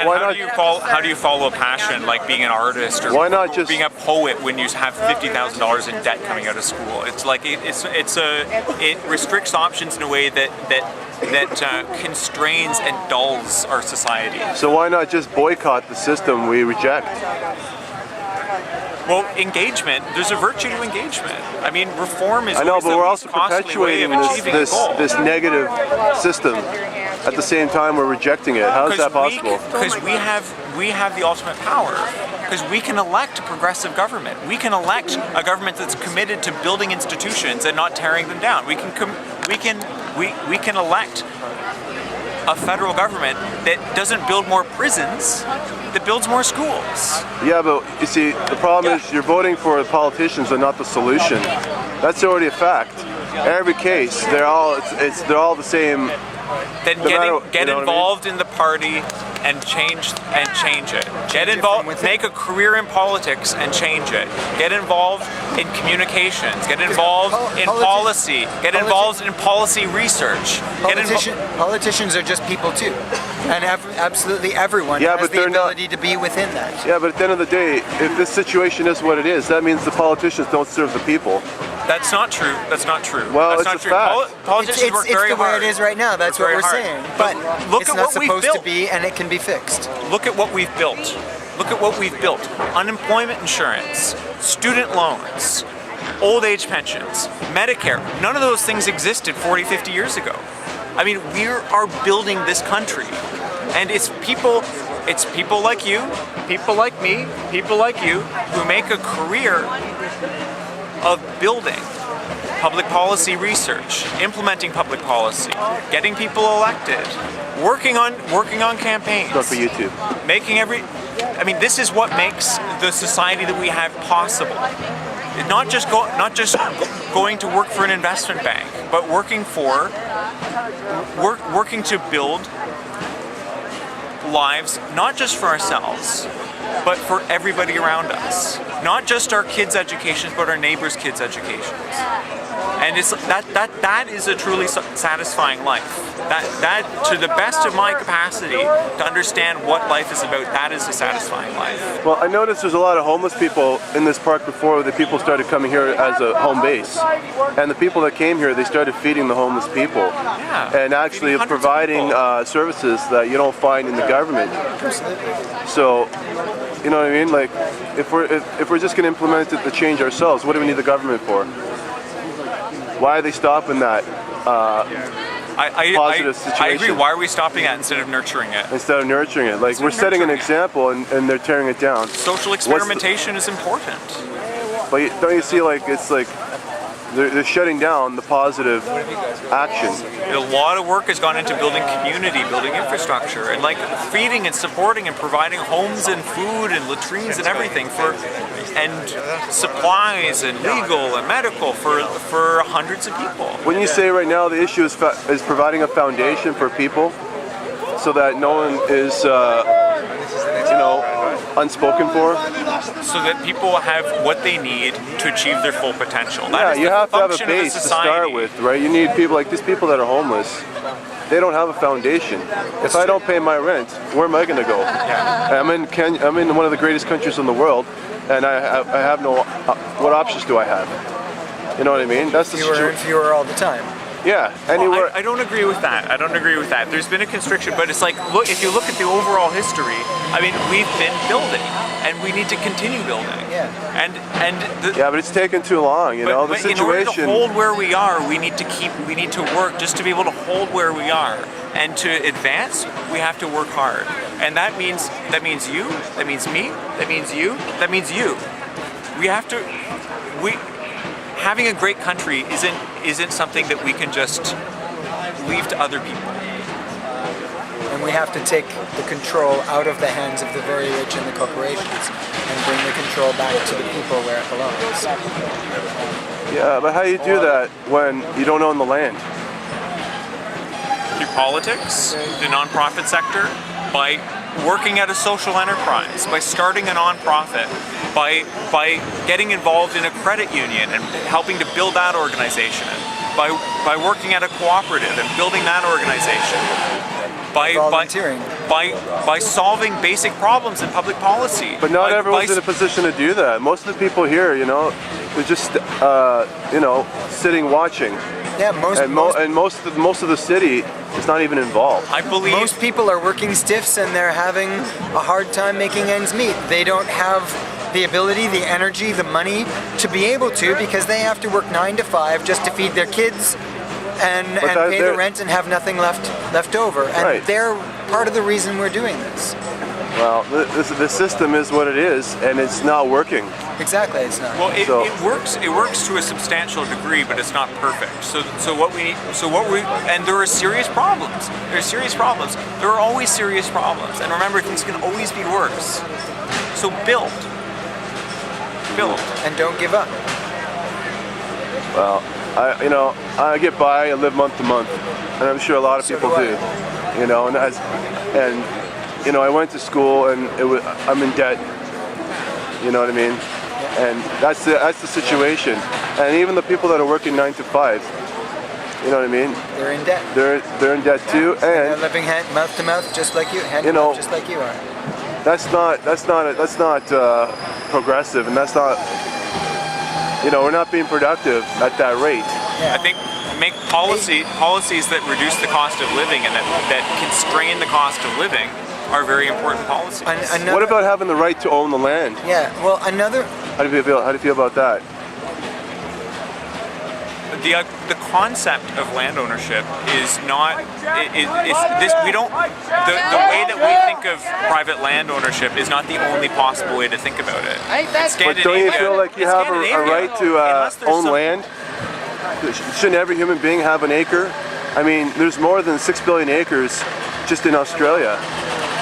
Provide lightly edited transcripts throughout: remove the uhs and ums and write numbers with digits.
And how do you follow a passion like being an artist or why not just being a poet when you have $50,000 in debt coming out of school? It's like it restricts options in a way that constrains and dulls our society. So why not just boycott the system we reject? Well, engagement. There's a virtue to engagement. I mean, reform is. I know, always but the we're least also costly way of perpetuating achieving a goal. this negative system. At the same time, we're rejecting it. How is that possible? Because we have the ultimate power. Because we can elect a progressive government. We can elect a government that's committed to building institutions and not tearing them down. We can elect a federal government that doesn't build more prisons, that builds more schools. Yeah, but you see, the problem is you're voting for the politicians and not the solution. That's already a fact. Every case, they're all the same. Then get involved in the party and change it. Get involved, make a career in politics and change it. Get involved in communications. Get involved in policy. Get involved in policy research. Politicians are just people too, and absolutely everyone has the ability to be within that. Yeah, but at the end of the day, if this situation is what it is, that means the politicians don't serve the people. That's not true. That's not true. Well, that's it's not a true. fact. Politicians work very hard. It's the way it is right now. That's what we're saying. But look it's at not what we've supposed built. to be, and it can be fixed. Look at what we've built. Look at what we've built. Unemployment insurance, student loans, old age pensions, Medicare. None of those things existed 40, 50 years ago. I mean, we are building this country. And it's people like you, people like me, people like you, who make a career of building public policy research, implementing public policy, getting people elected, working on campaigns. Go for YouTube. This is what makes the society that we have possible. Not just going to work for an investment bank, but working to build lives not just for ourselves, but for everybody around us. Not just our kids' educations, but our neighbors' kids' educations. And it's that is a truly satisfying life. That to the best of my capacity to understand what life is about, that is a satisfying life. Well, I noticed there's a lot of homeless people in this park before the people started coming here as a home base. And the people that came here, they started feeding the homeless people. Yeah, and actually providing services that you don't find in the government. So, you know what I mean? Like, if we're just going to implement it to change ourselves, what do we need the government for? Why are they stopping that positive situation? I agree. Why are we stopping that instead of nurturing it? Instead of nurturing it. Like, we're setting an example and they're tearing it down. Social experimentation is important. But don't you see, like, it's like they're shutting down the positive action. A lot of work has gone into building community, building infrastructure, and like feeding and supporting and providing homes and food and latrines and everything and supplies and legal and medical for hundreds of people. Wouldn't you say right now the issue is providing a foundation for people so that no one is, unspoken for? So that people have what they need to achieve their full potential. Yeah, you have to have a base to start with, right? You need people like these people that are homeless. They don't have a foundation. If I don't pay my rent, where am I going to go? Yeah. I'm in one of the greatest countries in the world, and I have no. What options do I have? You know what I mean? That's the situation. Fewer all the time. Yeah, anywhere. Well, I don't agree with that. I don't agree with that. There's been a constriction, but it's like, look, if you look at the overall history, I mean, we've been building, and we need to continue building. Yeah. Yeah, but it's taken too long. The situation. In order to hold where we are, we need to work just to be able to hold where we are, and to advance, we have to work hard, and that means you, that means me, that means you, that means you. Having a great country isn't something that we can just leave to other people. And we have to take the control out of the hands of the very rich and the corporations and bring the control back to the people where it belongs. Yeah, but how do you do that when you don't own the land? Through politics, the nonprofit sector, by working at a social enterprise, by starting a nonprofit, by getting involved in a credit union and helping to build that organization, by working at a cooperative and building that organization, Volunteering. by solving basic problems in public policy. But not by- everyone's by- in a position to do that. Most of the people here, they're just sitting watching, Yeah, most of the city is not even involved. I believe most people are working stiffs and they're having a hard time making ends meet. They don't have the ability, the energy, the money to be able to, because they have to work 9 to 5 just to feed their kids and pay the rent and have nothing left over. And Right. they're part of the reason we're doing this. Well, the system is what it is, and it's not working. Exactly, it's not. well, So- it works. It works to a substantial degree, but it's not perfect. So what we and there are serious problems. There are serious problems. There are always serious problems. And remember, things can always be worse. So build. And don't give up. Well, I get by. I live month to month, and I'm sure a lot of So people do I. do. And I went to school, and I'm in debt. You know what I mean? And that's the situation. And even the people that are working 9 to 5, you know what I mean? They're in debt. They're in debt too, They're and living mouth to mouth, just like you, hand to mouth, just like you are. that's not progressive, and that's not. We're not being productive at that rate. Yeah. I think make policies that reduce the cost of living and that constrain the cost of living are very important policies. What about having the right to own the land? Yeah. Well, another. How do you feel about that? The concept of land ownership is not this we don't the way that we think of private land ownership is not the only possible way to think about it. But don't you feel like you have a right to own land? Shouldn't every human being have an acre? I mean, there's more than 6 billion acres just in Australia,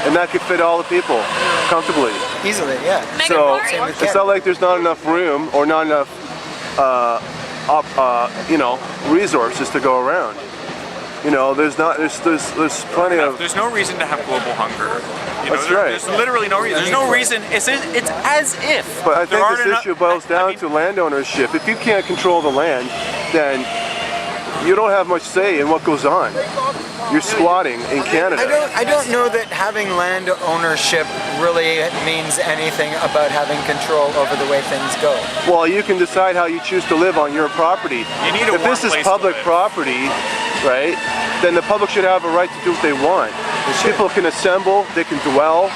and that could fit all the people comfortably. Easily, yeah. So Same with it's Canada. not like there's not enough room or not enough, resources to go around. There's plenty of. There's no reason to have global hunger. That's right. There's literally no reason. There's no reason. It's as if. But I there think aren't this enough- issue boils down to land ownership. If you can't control the land, then you don't have much say in what goes on. You're squatting in Canada. I don't know that having land ownership really means anything about having control over the way things go. Well, you can decide how you choose to live on your property. You need a if this warm is place to public live. property, right, then the public should have a right to do what they want. People can assemble, they can dwell.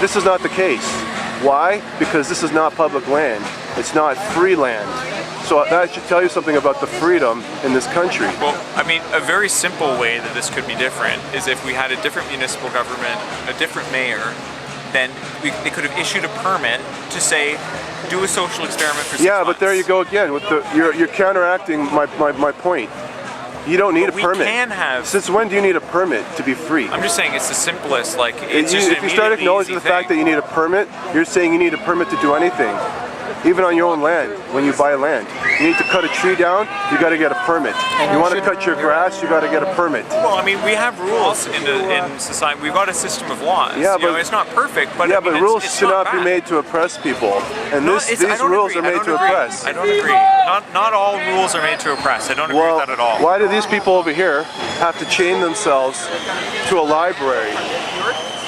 This is not the case. Why? Because this is not public land. It's not free land. So that should tell you something about the freedom in this country. Well, I mean, a very simple way that this could be different is if we had a different municipal government, a different mayor, then they could have issued a permit to say, do a social experiment for 6 Yeah, months. but there you go again. With you're counteracting my point. You don't need But a we permit. can have- Since when do you need a permit to be free? I'm just saying it's the simplest, it's just If you start acknowledging the fact that you need a permit, you're saying you need a permit to do anything. Even on your own land, when you buy land. You need to cut a tree down, you got to get a permit. You want to cut your grass, you got to get a permit. Well, I mean, we have rules in society. We've got a system of laws. Yeah, You know, but- it's not perfect, but Yeah, I mean, but rules it's should not be bad. made to oppress people. And No, these I don't rules agree. are made I to don't agree. oppress. I don't agree. Not all rules are made to oppress. I don't agree Well, with that at all. why do these people over here have to chain themselves to a library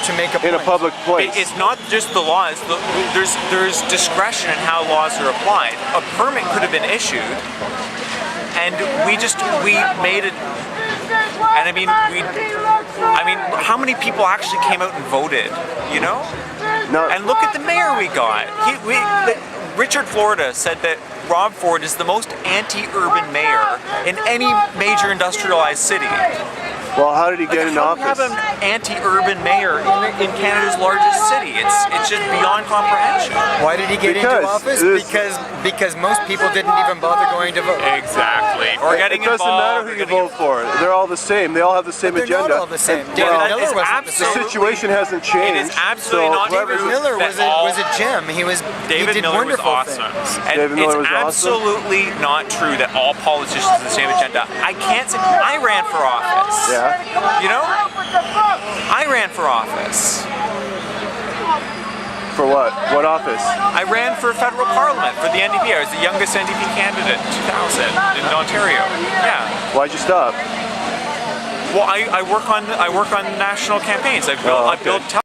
To make a in a point. public place? It's not just the laws. There's discretion in how laws are applied. A permit could have been issued, and we made it. And I mean, how many people actually came out and voted? You know? No, And look at the mayor we got. Richard Florida said that Rob Ford is the most anti-urban mayor in any major industrialized city. well, how did he get in How do you office? have an anti-urban mayor in Canada's largest city? It's just beyond comprehension. Why did he get Because into office? there's- Because most people didn't even bother going to vote. Exactly. Or getting It doesn't involved. matter who you vote for. They're all the same. They all have the same They're agenda. not all the same. And- David well, Miller it's wasn't the the same. absolutely- situation hasn't changed. It is absolutely so not whoever's- true. Miller that was all- a gem. He David did Miller was wonderful awesome. things. And David Miller was it's awesome? absolutely not true that all politicians have the same agenda. I can't say I ran for office. Yeah. You know? I ran for office. For what? What office? I ran for federal parliament for the NDP. I was the youngest NDP candidate in 2000 in Ontario. Yeah. Why'd you stop? Well, I work on national campaigns. I built